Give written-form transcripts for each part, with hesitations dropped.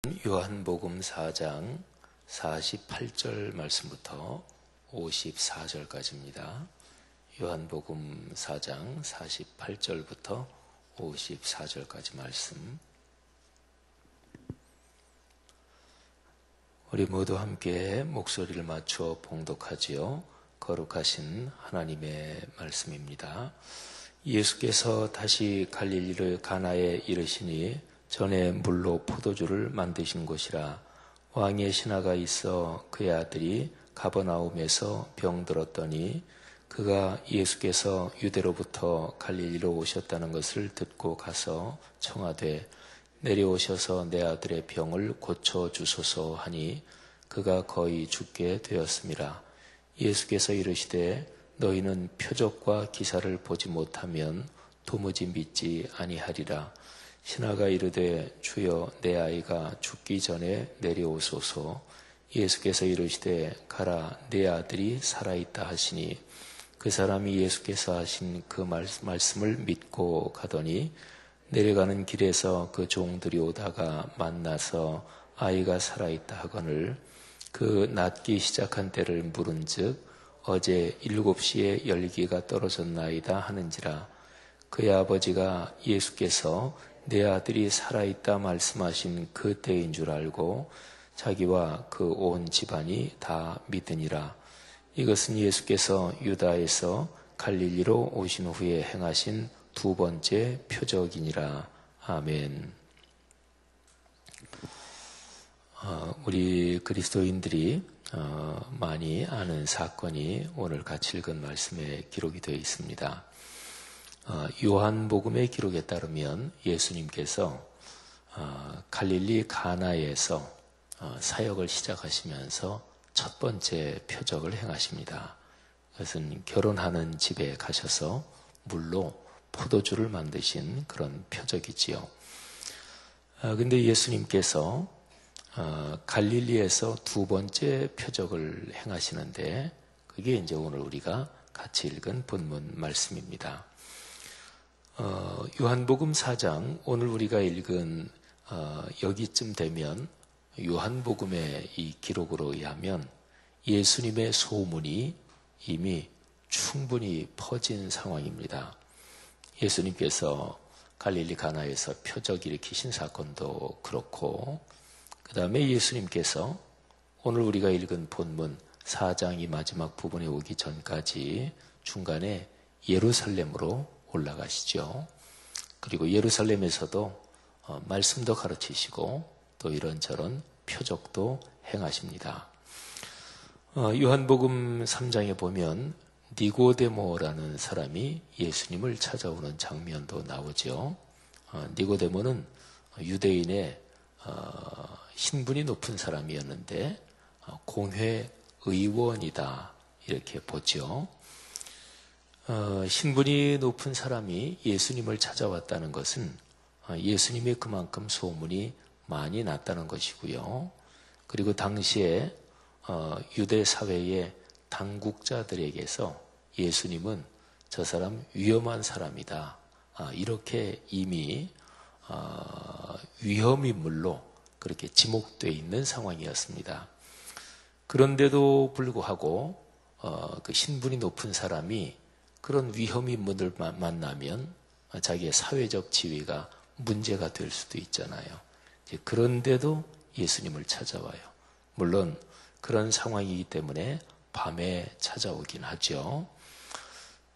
요한복음 4장 48절 말씀부터 54절까지입니다. 요한복음 4장 48절부터 54절까지 말씀. 우리 모두 함께 목소리를 맞춰 봉독하지요. 거룩하신 하나님의 말씀입니다. 예수께서 다시 갈릴리를 가나에 이르시니 전에 물로 포도주를 만드신 곳이라. 왕의 신하가 있어 그의 아들이 가버나움에서 병들었더니 그가 예수께서 유대로부터 갈릴리로 오셨다는 것을 듣고 가서 청하되 내려오셔서 내 아들의 병을 고쳐주소서 하니 그가 거의 죽게 되었음이라. 예수께서 이르시되 너희는 표적과 기사를 보지 못하면 도무지 믿지 아니하리라. 신하가 이르되 주여 내 아이가 죽기 전에 내려오소서. 예수께서 이르시되 가라 내 아들이 살아있다 하시니 그 사람이 예수께서 하신 그 말씀을 믿고 가더니 내려가는 길에서 그 종들이 오다가 만나서 아이가 살아있다 하거늘 그 낫기 시작한 때를 물은즉 어제 7시에 열기가 떨어졌나이다 하는지라. 그의 아버지가 예수께서 내 아들이 살아있다 말씀하신 그 때인 줄 알고 자기와 그 온 집안이 다 믿으니라. 이것은 예수께서 유다에서 갈릴리로 오신 후에 행하신 두 번째 표적이니라. 아멘. 우리 그리스도인들이 많이 아는 사건이 오늘 같이 읽은 말씀에 기록이 되어 있습니다. 요한복음의 기록에 따르면 예수님께서 갈릴리 가나에서 사역을 시작하시면서 첫 번째 표적을 행하십니다. 그것은 결혼하는 집에 가셔서 물로 포도주를 만드신 그런 표적이지요. 근데 예수님께서 갈릴리에서 두 번째 표적을 행하시는데 그게 이제 오늘 우리가 같이 읽은 본문 말씀입니다. 요한복음 4장 오늘 우리가 읽은 여기쯤 되면 요한복음의 이 기록으로 의하면 예수님의 소문이 이미 충분히 퍼진 상황입니다. 예수님께서 갈릴리 가나에서 표적 일으키신 사건도 그렇고 그 다음에 예수님께서 오늘 우리가 읽은 본문 4장이 마지막 부분에 오기 전까지 중간에 예루살렘으로 올라가시죠. 그리고 예루살렘에서도 말씀도 가르치시고 또 이런저런 표적도 행하십니다. 요한복음 3장에 보면 니고데모라는 사람이 예수님을 찾아오는 장면도 나오죠. 니고데모는 유대인의 신분이 높은 사람이었는데 공회 의원이다 이렇게 보죠. 신분이 높은 사람이 예수님을 찾아왔다는 것은 예수님이 그만큼 소문이 많이 났다는 것이고요. 그리고 당시에 유대 사회의 당국자들에게서 예수님은 저 사람 위험한 사람이다. 이렇게 이미 위험인물로 그렇게 지목되어 있는 상황이었습니다. 그런데도 불구하고 그 신분이 높은 사람이 그런 위험인물을 만나면 자기의 사회적 지위가 문제가 될 수도 있잖아요. 그런데도 예수님을 찾아와요. 물론 그런 상황이기 때문에 밤에 찾아오긴 하죠.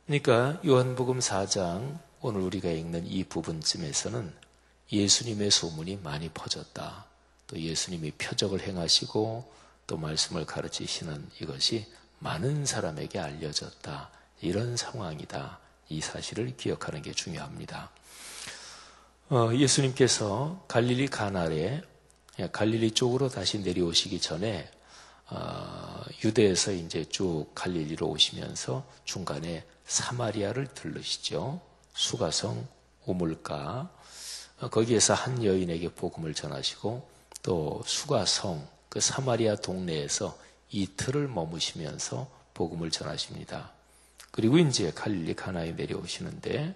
그러니까 요한복음 4장 오늘 우리가 읽는 이 부분쯤에서는 예수님의 소문이 많이 퍼졌다. 또 예수님이 표적을 행하시고 또 말씀을 가르치시는 이것이 많은 사람에게 알려졌다. 이런 상황이다. 이 사실을 기억하는 게 중요합니다. 예수님께서 갈릴리 가나에 갈릴리 쪽으로 다시 내려오시기 전에 유대에서 이제 쭉 갈릴리로 오시면서 중간에 사마리아를 들르시죠. 수가성 우물가 거기에서 한 여인에게 복음을 전하시고 또 수가성 그 사마리아 동네에서 이틀을 머무시면서 복음을 전하십니다. 그리고 이제 갈릴리 가나에 내려오시는데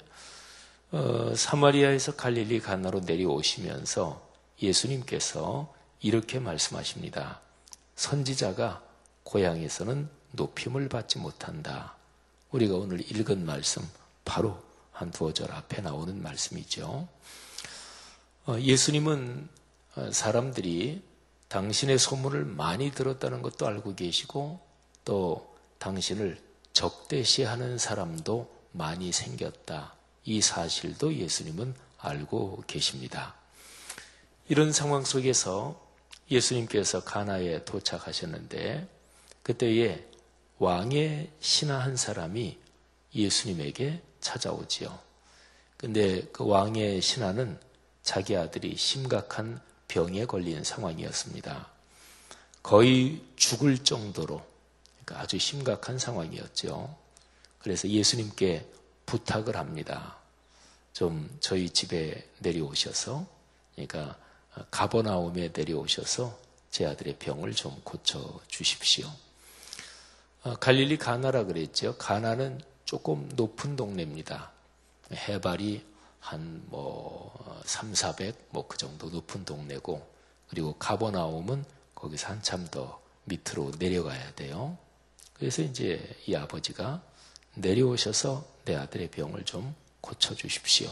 사마리아에서 갈릴리 가나로 내려오시면서 예수님께서 이렇게 말씀하십니다. 선지자가 고향에서는 높임을 받지 못한다. 우리가 오늘 읽은 말씀 바로 한 두어 절 앞에 나오는 말씀이죠. 예수님은 사람들이 당신의 소문을 많이 들었다는 것도 알고 계시고 또 당신을 적대시하는 사람도 많이 생겼다. 이 사실도 예수님은 알고 계십니다. 이런 상황 속에서 예수님께서 가나에 도착하셨는데 그때에 왕의 신하 한 사람이 예수님에게 찾아오지요. 근데 그 왕의 신하는 자기 아들이 심각한 병에 걸린 상황이었습니다. 거의 죽을 정도로, 그러니까 아주 심각한 상황이었죠. 그래서 예수님께 부탁을 합니다. 좀 저희 집에 내려오셔서, 그러니까 가버나움에 내려오셔서 제 아들의 병을 좀 고쳐 주십시오. 갈릴리 가나라 그랬죠. 가나는 조금 높은 동네입니다. 해발이 한 300, 400 그 정도 높은 동네고, 그리고 가버나움은 거기서 한참 더 밑으로 내려가야 돼요. 그래서 이제 이 아버지가 내려오셔서 내 아들의 병을 좀 고쳐 주십시오.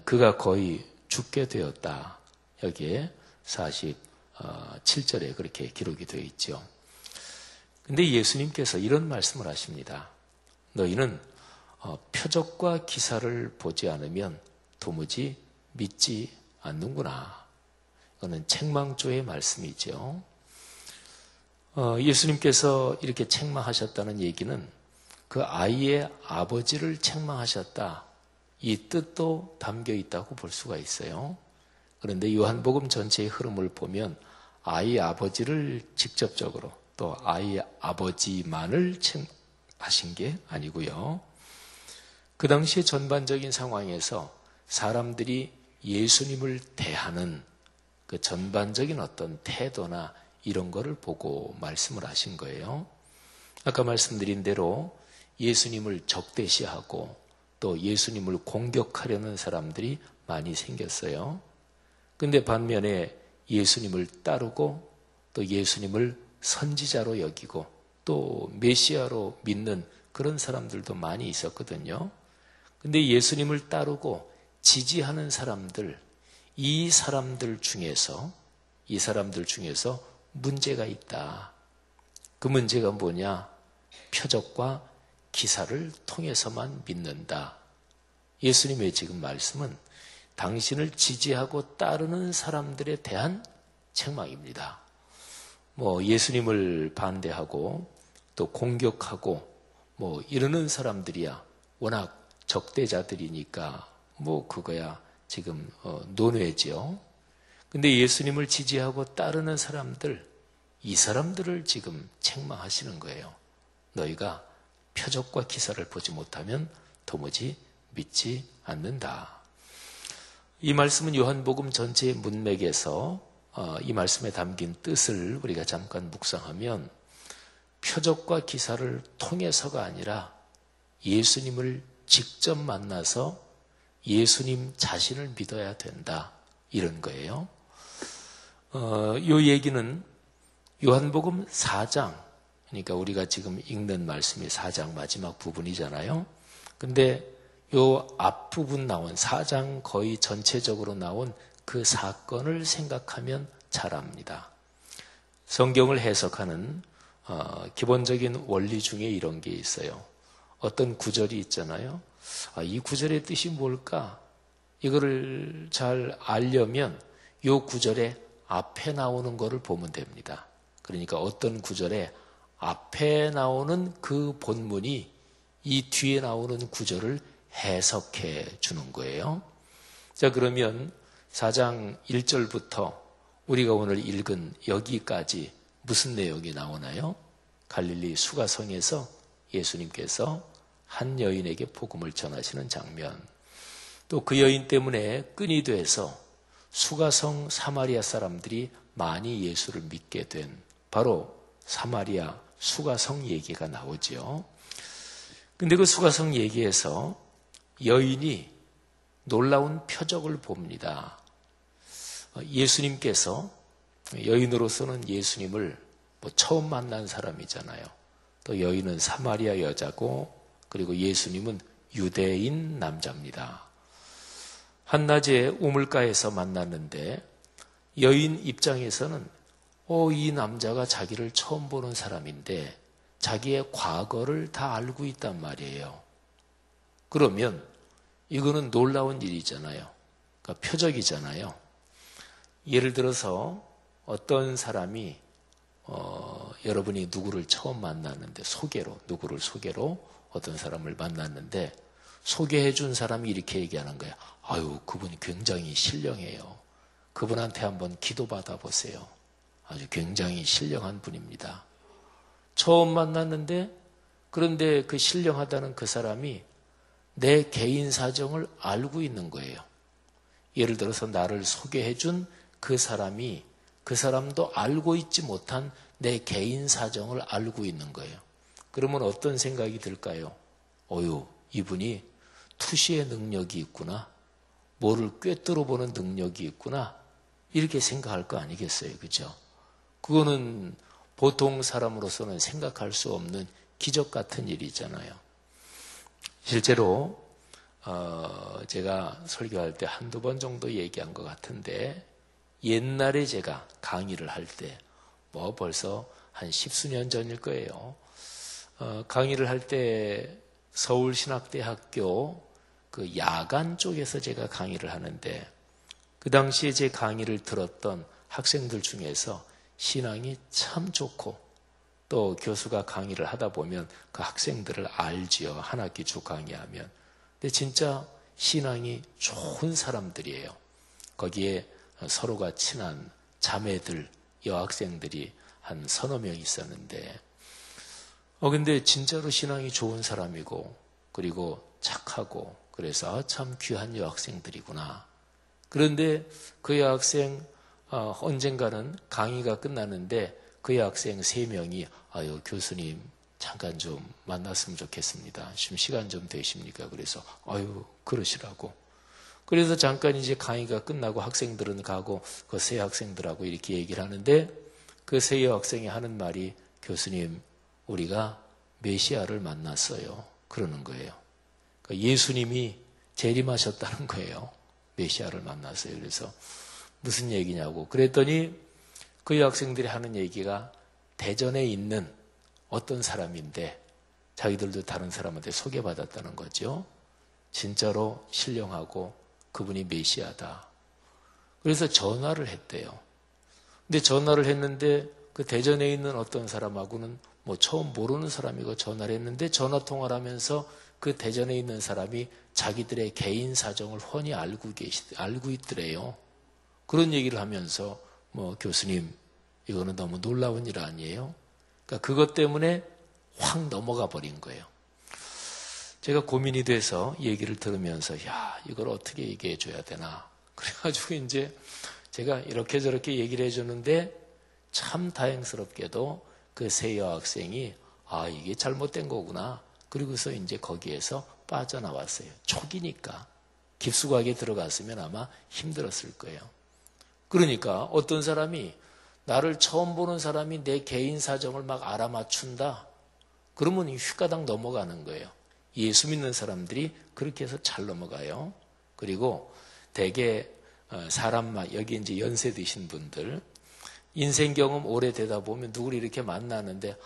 그가 거의 죽게 되었다. 여기에 47절에 그렇게 기록이 되어 있죠. 근데 예수님께서 이런 말씀을 하십니다. 너희는 표적과 기사를 보지 않으면 도무지 믿지 않는구나. 이거는 책망조의 말씀이죠. 예수님께서 이렇게 책망하셨다는 얘기는 그 아이의 아버지를 책망하셨다. 이 뜻도 담겨 있다고 볼 수가 있어요. 그런데 요한복음 전체의 흐름을 보면 아이 아버지를 직접적으로 또 아이 아버지만을 책망하신 게 아니고요. 그 당시의 전반적인 상황에서 사람들이 예수님을 대하는 그 전반적인 어떤 태도나 이런 거를 보고 말씀을 하신 거예요. 아까 말씀드린 대로 예수님을 적대시하고 또 예수님을 공격하려는 사람들이 많이 생겼어요. 근데 반면에 예수님을 따르고 또 예수님을 선지자로 여기고 또 메시아로 믿는 그런 사람들도 많이 있었거든요. 근데 예수님을 따르고 지지하는 사람들, 이 사람들 중에서 문제가 있다. 그 문제가 뭐냐? 표적과 기사를 통해서만 믿는다. 예수님의 지금 말씀은 당신을 지지하고 따르는 사람들에 대한 책망입니다. 예수님을 반대하고 또 공격하고 이러는 사람들이야 워낙 적대자들이니까 그거야 지금 논외죠. 근데 예수님을 지지하고 따르는 사람들, 이 사람들을 지금 책망하시는 거예요. 너희가 표적과 기사를 보지 못하면 도무지 믿지 않는다. 이 말씀은 요한복음 전체의 문맥에서 이 말씀에 담긴 뜻을 우리가 잠깐 묵상하면 표적과 기사를 통해서가 아니라 예수님을 직접 만나서 예수님 자신을 믿어야 된다. 이런 거예요. 이 얘기는 요한복음 4장, 그러니까 우리가 지금 읽는 말씀이 4장 마지막 부분이잖아요. 근데 요 앞부분 나온 4장 거의 전체적으로 나온 그 사건을 생각하면 잘 압니다. 성경을 해석하는 기본적인 원리 중에 이런 게 있어요. 어떤 구절이 있잖아요. 이 구절의 뜻이 뭘까? 이거를 잘 알려면 이 구절의 앞에 나오는 거를 보면 됩니다. 그러니까 어떤 구절에 앞에 나오는 그 본문이 이 뒤에 나오는 구절을 해석해 주는 거예요. 자, 그러면 4장 1절부터 우리가 오늘 읽은 여기까지 무슨 내용이 나오나요? 갈릴리 수가성에서 예수님께서 한 여인에게 복음을 전하시는 장면, 또 그 여인 때문에 끈이 돼서 수가성 사마리아 사람들이 많이 예수를 믿게 된 바로 사마리아 수가성 얘기가 나오죠. 근데 그 수가성 얘기에서 여인이 놀라운 표적을 봅니다. 예수님께서 여인으로서는 예수님을 처음 만난 사람이잖아요. 또 여인은 사마리아 여자고, 그리고 예수님은 유대인 남자입니다. 한낮에 우물가에서 만났는데 여인 입장에서는 이 남자가 자기를 처음 보는 사람인데 자기의 과거를 다 알고 있단 말이에요. 그러면 이거는 놀라운 일이잖아요. 그러니까 표적이잖아요. 예를 들어서 어떤 사람이 여러분이 누구를 처음 만났는데 누구를 소개로 어떤 사람을 만났는데 소개해 준 사람이 이렇게 얘기하는 거예요. 아유, 그분이 굉장히 신령해요. 그분한테 한번 기도받아 보세요. 아주 굉장히 신령한 분입니다. 처음 만났는데, 그런데 그 신령하다는 그 사람이 내 개인 사정을 알고 있는 거예요. 예를 들어서 나를 소개해 준 그 사람이 그 사람도 알고 있지 못한 내 개인 사정을 알고 있는 거예요. 그러면 어떤 생각이 들까요? 이분이 투시의 능력이 있구나. 뭐를 꿰뚫어 보는 능력이 있구나. 이렇게 생각할 거 아니겠어요. 그죠? 그거는 보통 사람으로서는 생각할 수 없는 기적 같은 일이잖아요. 실제로 제가 설교할 때 한두 번 정도 얘기한 것 같은데, 옛날에 제가 강의를 할 때 벌써 한 10수년 전일 거예요. 강의를 할 때 서울신학대학교 그 야간 쪽에서 제가 강의를 하는데, 그 당시에 제 강의를 들었던 학생들 중에서 신앙이 참 좋고, 또 교수가 강의를 하다 보면 그 학생들을 알지요. 한 학기 쭉 강의하면. 근데 진짜 신앙이 좋은 사람들이에요. 거기에 서로가 친한 자매들, 여학생들이 한 서너 명 있었는데, 근데 진짜로 신앙이 좋은 사람이고, 그리고 착하고, 그래서 참 귀한 여학생들이구나. 그런데 그 여학생, 언젠가는 강의가 끝나는데 그 여학생 3명이, 교수님, 잠깐 좀 만났으면 좋겠습니다. 지금 시간 좀 되십니까? 그래서, 그러시라고. 그래서 잠깐 이제 강의가 끝나고 학생들은 가고 그 세 학생들하고 이렇게 얘기를 하는데, 그 세 여학생이 하는 말이, 교수님, 우리가 메시아를 만났어요. 그러는 거예요. 그러니까 예수님이 재림하셨다는 거예요. 메시아를 만났어요. 그래서 무슨 얘기냐고. 그랬더니 그 여학생들이 하는 얘기가 대전에 있는 어떤 사람인데 자기들도 다른 사람한테 소개받았다는 거죠. 진짜로 신령하고 그분이 메시아다. 그래서 전화를 했대요. 근데 전화를 했는데 그 대전에 있는 어떤 사람하고는 처음 모르는 사람이고 전화를 했는데, 전화 통화를 하면서 그 대전에 있는 사람이 자기들의 개인 사정을 훤히 알고 있더래요. 그런 얘기를 하면서 교수님, 이거는 너무 놀라운 일 아니에요? 그러니까 그것 때문에 확 넘어가 버린 거예요. 제가 고민이 돼서 얘기를 들으면서 이걸 어떻게 얘기해 줘야 되나. 그래가지고 이제 제가 이렇게 저렇게 얘기를 해줬는데, 참 다행스럽게도 그 세 여학생이 이게 잘못된 거구나. 그리고서 이제 거기에서 빠져나왔어요. 초기니까. 깊숙하게 들어갔으면 아마 힘들었을 거예요. 그러니까 어떤 사람이, 나를 처음 보는 사람이 내 개인 사정을 막 알아맞춘다. 그러면 휘가닥 넘어가는 거예요. 예수 믿는 사람들이 그렇게 해서 잘 넘어가요. 그리고 대개 여기 이제 연세 드신 분들, 인생 경험 오래되다 보면 누구를 이렇게 만나는데,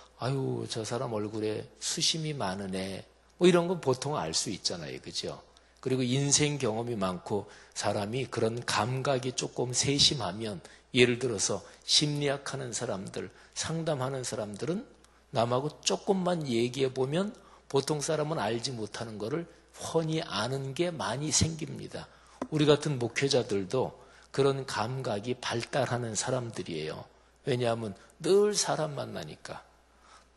저 사람 얼굴에 수심이 많으네. 이런 건 보통 알 수 있잖아요. 그죠? 그리고 인생 경험이 많고 사람이 그런 감각이 조금 세심하면, 예를 들어서 심리학 하는 사람들, 상담하는 사람들은 남하고 조금만 얘기해 보면 보통 사람은 알지 못하는 거를 훤히 아는 게 많이 생깁니다. 우리 같은 목회자들도 그런 감각이 발달하는 사람들이에요. 왜냐하면 늘 사람 만나니까.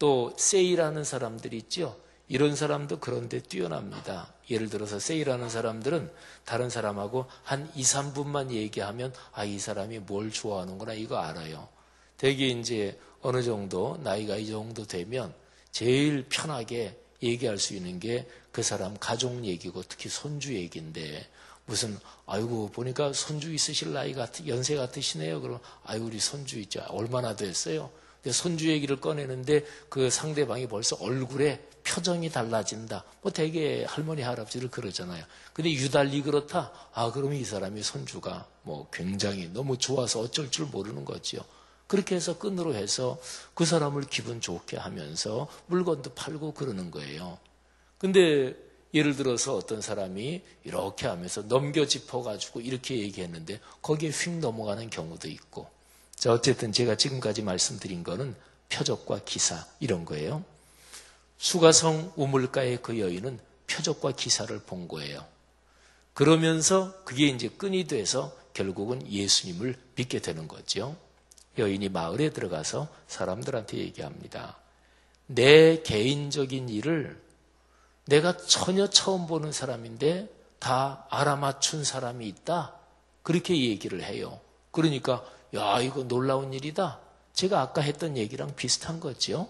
또 세일하는 사람들이 있죠. 이런 사람도 그런데 뛰어납니다. 예를 들어서 세일하는 사람들은 다른 사람하고 한 2, 3분만 얘기하면 이 사람이 뭘 좋아하는구나 이거 알아요. 되게 이제 어느 정도 나이가 이 정도 되면 제일 편하게 얘기할 수 있는 게 그 사람 가족 얘기고 특히 손주 얘기인데, 무슨 아이고 보니까 손주 있으실 나이 연세 같으시네요. 그럼 아이고 우리 손주 있죠. 얼마나 됐어요? 근데 손주 얘기를 꺼내는데 그 상대방이 벌써 얼굴에 표정이 달라진다. 뭐 되게 할머니 할아버지를 그러잖아요. 근데 유달리 그렇다. 그러면 이 사람이 손주가 뭐 굉장히 너무 좋아서 어쩔 줄 모르는 거지요. 그렇게 해서 끈으로 해서 그 사람을 기분 좋게 하면서 물건도 팔고 그러는 거예요. 근데 예를 들어서 어떤 사람이 이렇게 하면서 넘겨 짚어가지고 이렇게 얘기했는데 거기에 휙 넘어가는 경우도 있고. 자, 어쨌든 제가 지금까지 말씀드린 거는 표적과 기사 이런 거예요. 수가성 우물가의 그 여인은 표적과 기사를 본 거예요. 그러면서 그게 이제 끈이 돼서 결국은 예수님을 믿게 되는 거죠. 여인이 마을에 들어가서 사람들한테 얘기합니다. 내 개인적인 일을 내가 전혀 처음 보는 사람인데 다 알아맞춘 사람이 있다. 그렇게 얘기를 해요. 그러니까 야, 이거 놀라운 일이다. 제가 아까 했던 얘기랑 비슷한 거죠.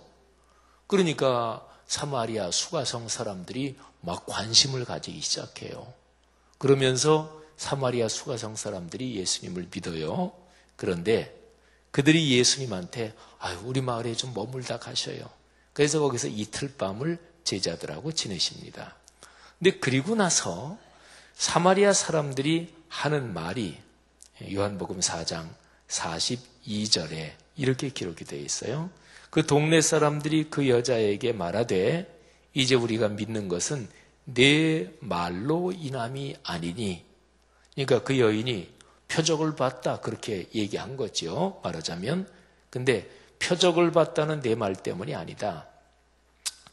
그러니까 사마리아 수가성 사람들이 막 관심을 가지기 시작해요. 그러면서 사마리아 수가성 사람들이 예수님을 믿어요. 그런데 그들이 예수님한테 우리 마을에 좀 머물다 가셔요. 그래서 거기서 이틀 밤을 제자들하고 지내십니다. 근데 그리고 나서 사마리아 사람들이 하는 말이 요한복음 4장 42절에 이렇게 기록이 되어 있어요. 그 동네 사람들이 그 여자에게 말하되 이제 우리가 믿는 것은 내 말로 인함이 아니니. 그러니까 그 여인이 표적을 봤다 그렇게 얘기한 거죠. 말하자면. 근데 표적을 봤다는 내 말 때문이 아니다.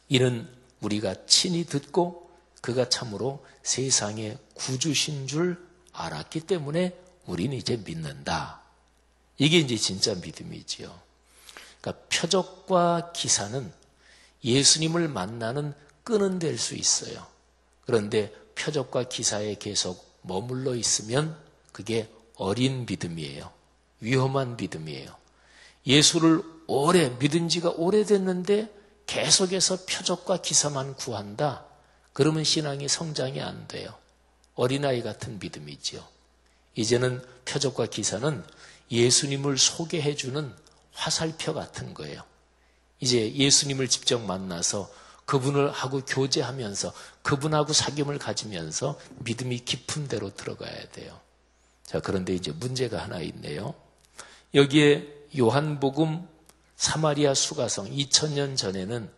이는 우리가 친히 듣고 그가 참으로 세상의 구주신 줄 알았기 때문에 우리는 이제 믿는다. 이게 이제 진짜 믿음이지요. 그러니까 표적과 기사는 예수님을 만나는 끈은 될 수 있어요. 그런데 표적과 기사에 계속 머물러 있으면 그게 어린 믿음이에요. 위험한 믿음이에요. 예수를 오래 믿은 지가 오래됐는데 계속해서 표적과 기사만 구한다. 그러면 신앙이 성장이 안 돼요. 어린아이 같은 믿음이지요. 이제는 표적과 기사는 예수님을 소개해주는 화살표 같은 거예요. 이제 예수님을 직접 만나서 그분을 하고 교제하면서 그분하고 사귐을 가지면서 믿음이 깊은 데로 들어가야 돼요. 자, 그런데 이제 문제가 하나 있네요. 여기에 요한복음 사마리아 수가성 2000년 전에는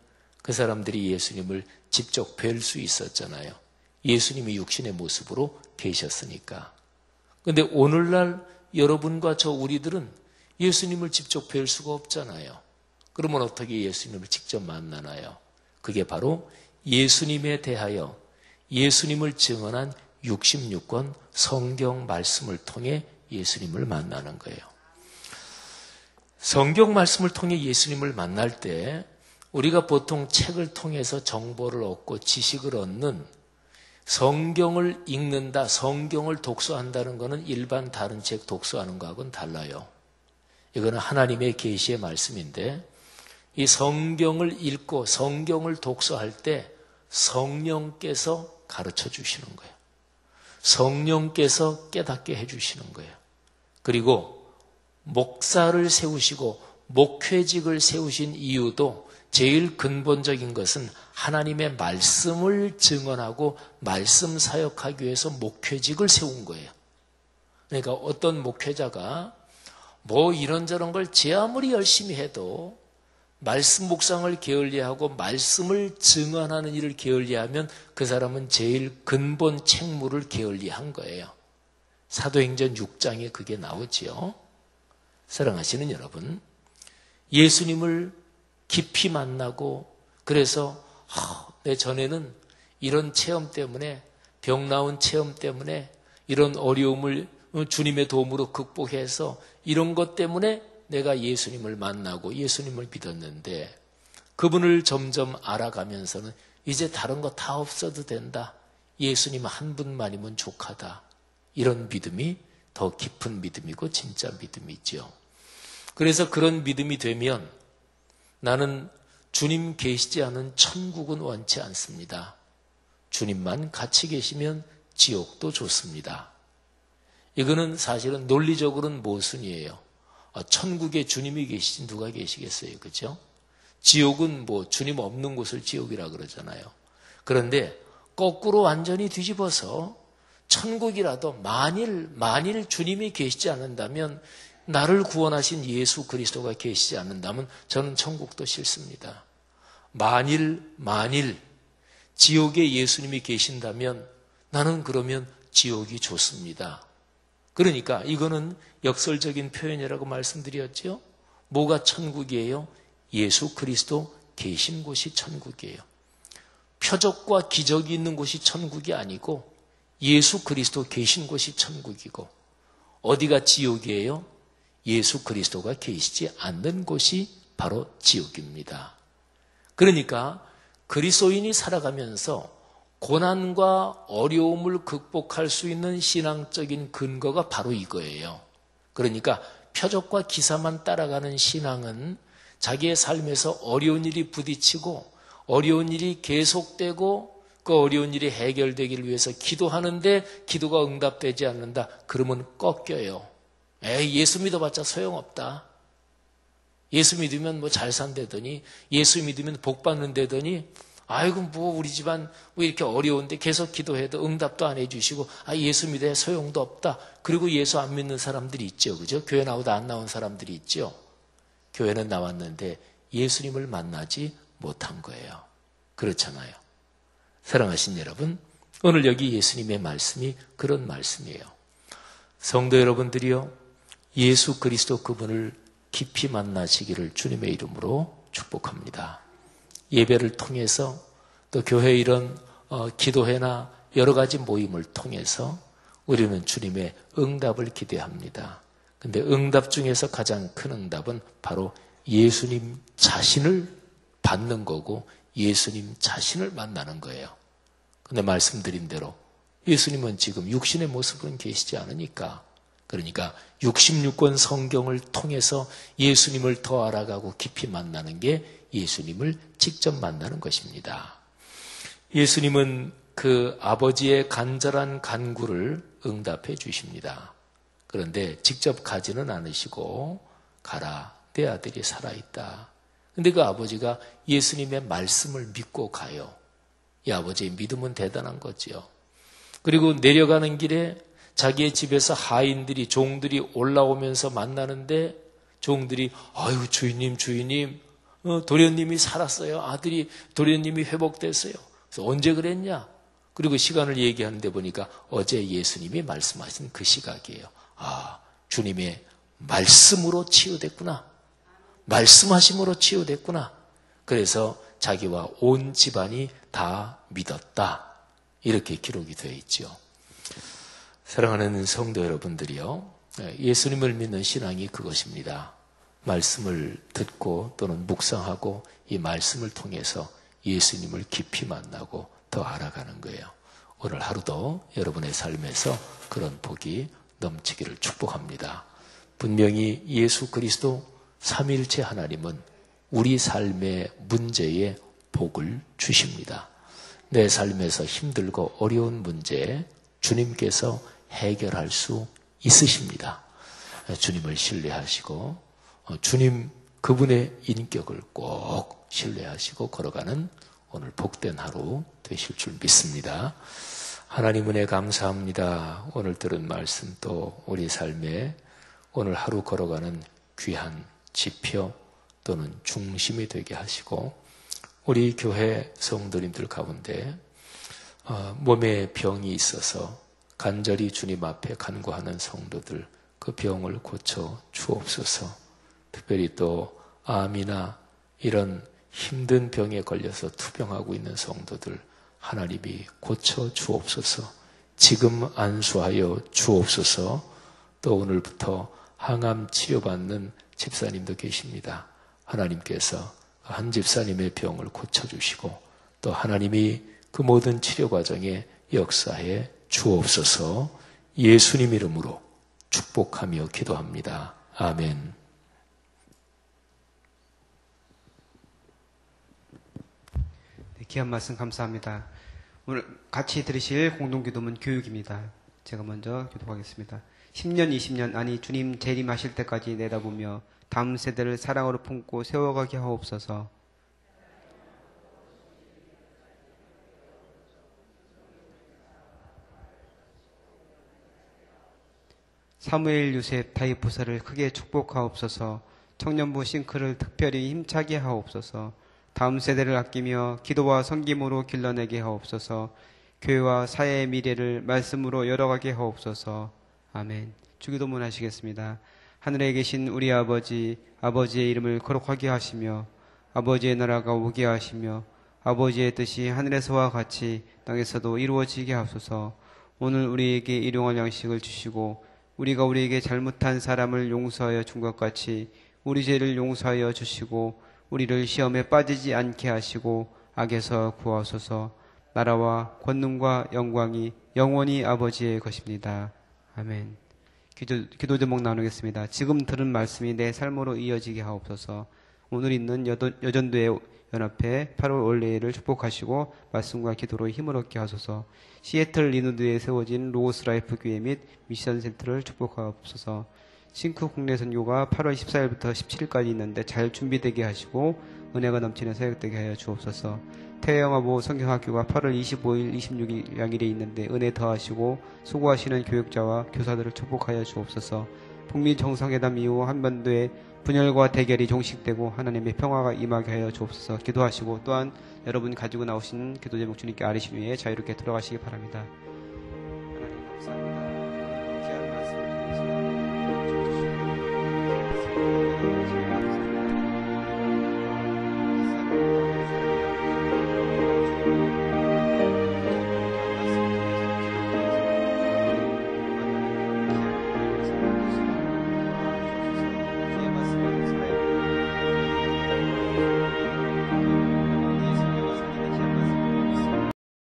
그 사람들이 예수님을 직접 뵐 수 있었잖아요. 예수님이 육신의 모습으로 계셨으니까. 그런데 오늘날 여러분과 저 우리들은 예수님을 직접 뵐 수가 없잖아요. 그러면 어떻게 예수님을 직접 만나나요? 그게 바로 예수님에 대하여 예수님을 증언한 66권 성경 말씀을 통해 예수님을 만나는 거예요. 성경 말씀을 통해 예수님을 만날 때 우리가 보통 책을 통해서 정보를 얻고 지식을 얻는 성경을 읽는다, 성경을 독서한다는 것은 일반 다른 책 독서하는 것하고는 달라요. 이거는 하나님의 계시의 말씀인데 이 성경을 읽고 성경을 독서할 때 성령께서 가르쳐 주시는 거예요. 성령께서 깨닫게 해주시는 거예요. 그리고 목사를 세우시고 목회직을 세우신 이유도 제일 근본적인 것은 하나님의 말씀을 증언하고 말씀 사역하기 위해서 목회직을 세운 거예요. 그러니까 어떤 목회자가 뭐 이런저런 걸 제 아무리 열심히 해도 말씀 묵상을 게을리하고 말씀을 증언하는 일을 게을리하면 그 사람은 제일 근본 책무를 게을리한 거예요. 사도행전 6장에 그게 나오지요. 사랑하시는 여러분, 예수님을 깊이 만나고 그래서 내 전에는 이런 체험 때문에 병 나은 체험 때문에 이런 어려움을 주님의 도움으로 극복해서 이런 것 때문에 내가 예수님을 만나고 예수님을 믿었는데 그분을 점점 알아가면서는 이제 다른 거 다 없어도 된다. 예수님 한 분만이면 족하다. 이런 믿음이 더 깊은 믿음이고 진짜 믿음이죠. 그래서 그런 믿음이 되면 나는 주님 계시지 않은 천국은 원치 않습니다. 주님만 같이 계시면 지옥도 좋습니다. 이거는 사실은 논리적으로는 모순이에요. 천국에 주님이 계시지 누가 계시겠어요? 그렇죠? 지옥은 뭐 주님 없는 곳을 지옥이라 그러잖아요. 그런데 거꾸로 완전히 뒤집어서 천국이라도 만일 주님이 계시지 않는다면, 나를 구원하신 예수 그리스도가 계시지 않는다면 저는 천국도 싫습니다. 만일 지옥에 예수님이 계신다면 나는 그러면 지옥이 좋습니다. 그러니까 이거는 역설적인 표현이라고 말씀드렸죠. 뭐가 천국이에요? 예수 그리스도 계신 곳이 천국이에요. 표적과 기적이 있는 곳이 천국이 아니고 예수 그리스도 계신 곳이 천국이고, 어디가 지옥이에요? 예수 그리스도가 계시지 않는 곳이 바로 지옥입니다. 그러니까 그리스도인이 살아가면서 고난과 어려움을 극복할 수 있는 신앙적인 근거가 바로 이거예요. 그러니까 표적과 기사만 따라가는 신앙은 자기의 삶에서 어려운 일이 부딪히고 어려운 일이 계속되고 그 어려운 일이 해결되기를 위해서 기도하는데 기도가 응답되지 않는다. 그러면 꺾여요. 예수 믿어봤자 소용없다. 예수 믿으면 뭐 잘 산다더니, 예수 믿으면 복 받는다더니, 아이고 뭐 우리 집안 왜 이렇게 어려운데 계속 기도해도 응답도 안 해주시고, 예수 믿어야 소용도 없다. 그리고 예수 안 믿는 사람들이 있죠. 그죠? 교회 나오다 안 나온 사람들이 있죠. 교회는 나왔는데 예수님을 만나지 못한 거예요. 그렇잖아요. 사랑하신 여러분, 오늘 여기 예수님의 말씀이 그런 말씀이에요. 성도 여러분들이요, 예수 그리스도 그분을 깊이 만나시기를 주님의 이름으로 축복합니다. 예배를 통해서 또 교회 이런 기도회나 여러 가지 모임을 통해서 우리는 주님의 응답을 기대합니다. 근데 응답 중에서 가장 큰 응답은 바로 예수님 자신을 받는 거고 예수님 자신을 만나는 거예요. 근데 말씀드린 대로 예수님은 지금 육신의 모습은 계시지 않으니까, 그러니까 66권 성경을 통해서 예수님을 더 알아가고 깊이 만나는 게 예수님을 직접 만나는 것입니다. 예수님은 그 아버지의 간절한 간구를 응답해 주십니다. 그런데 직접 가지는 않으시고, 가라, 내 아들이 살아있다. 근데 그 아버지가 예수님의 말씀을 믿고 가요. 이 아버지의 믿음은 대단한 거지요. 그리고 내려가는 길에 자기의 집에서 하인들이, 종들이 올라오면서 만나는데, 종들이 아유 주인님 도련님이 살았어요. 아들이 도련님이 회복됐어요. 그래서 언제 그랬냐? 그리고 시간을 얘기하는데 보니까 어제 예수님이 말씀하신 그 시각이에요. 주님의 말씀으로 치유됐구나. 말씀하심으로 치유됐구나. 그래서 자기와 온 집안이 다 믿었다. 이렇게 기록이 되어 있죠. 사랑하는 성도 여러분들이요, 예수님을 믿는 신앙이 그것입니다. 말씀을 듣고 또는 묵상하고 이 말씀을 통해서 예수님을 깊이 만나고 더 알아가는 거예요. 오늘 하루도 여러분의 삶에서 그런 복이 넘치기를 축복합니다. 분명히 예수 그리스도 삼위일체 하나님은 우리 삶의 문제에 복을 주십니다. 내 삶에서 힘들고 어려운 문제 주님께서 해결할 수 있으십니다. 주님을 신뢰하시고 주님 그분의 인격을 꼭 신뢰하시고 걸어가는 오늘 복된 하루 되실 줄 믿습니다. 하나님 은혜 감사합니다. 오늘 들은 말씀 또 우리 삶에 오늘 하루 걸어가는 귀한 지표 또는 중심이 되게 하시고, 우리 교회 성도님들 가운데 몸에 병이 있어서 간절히 주님 앞에 간구하는 성도들, 그 병을 고쳐 주옵소서. 특별히 또 암이나 이런 힘든 병에 걸려서 투병하고 있는 성도들 하나님이 고쳐 주옵소서. 지금 안수하여 주옵소서. 또 오늘부터 항암 치료받는 집사님도 계십니다. 하나님께서 한 집사님의 병을 고쳐주시고 또 하나님이 그 모든 치료 과정에 역사해 주옵소서. 예수님 이름으로 축복하며 기도합니다. 아멘. 귀한 말씀 감사합니다. 오늘 같이 들으실 공동기도문 교육입니다. 제가 먼저 기도하겠습니다. 10년, 20년, 아니 주님 재림하실 때까지 내다보며 다음 세대를 사랑으로 품고 세워가게 하옵소서. 사무엘, 요셉, 다윗 부사를 크게 축복하옵소서. 청년부 싱크를 특별히 힘차게 하옵소서. 다음 세대를 아끼며 기도와 섬김으로 길러내게 하옵소서. 교회와 사회의 미래를 말씀으로 열어가게 하옵소서. 아멘. 주기도문 하시겠습니다. 하늘에 계신 우리 아버지, 아버지의 이름을 거룩하게 하시며 아버지의 나라가 오게 하시며 아버지의 뜻이 하늘에서와 같이 땅에서도 이루어지게 하소서. 오늘 우리에게 일용할 양식을 주시고 우리가 우리에게 잘못한 사람을 용서하여 준 것 같이 우리 죄를 용서하여 주시고 우리를 시험에 빠지지 않게 하시고 악에서 구하소서. 나라와 권능과 영광이 영원히 아버지의 것입니다. 아멘. 기도 제목 나누겠습니다. 지금 들은 말씀이 내 삶으로 이어지게 하옵소서. 오늘 있는 여전도의 연합회 8월 올레를 축복하시고 말씀과 기도로 힘을 얻게 하소서. 시애틀 리누드에 세워진 로고스 라이프 교회 및 미션 센터를 축복하옵소서. 싱크 국내 선교가 8월 14일부터 17일까지 있는데 잘 준비되게 하시고 은혜가 넘치는 사역되게 하여 주옵소서. 태영아보 성경학교가 8월 25일, 26일 양일에 있는데 은혜 더하시고 수고하시는 교육자와 교사들을 축복하여 주옵소서. 북미 정상회담 이후 한반도에 분열과 대결이 종식되고 하나님의 평화가 임하게 하여 주옵소서. 기도하시고 또한 여러분 가지고 나오신 기도 제목 주님께 아뢰신 후에 자유롭게 들어가시기 바랍니다. 하나님 감사합니다.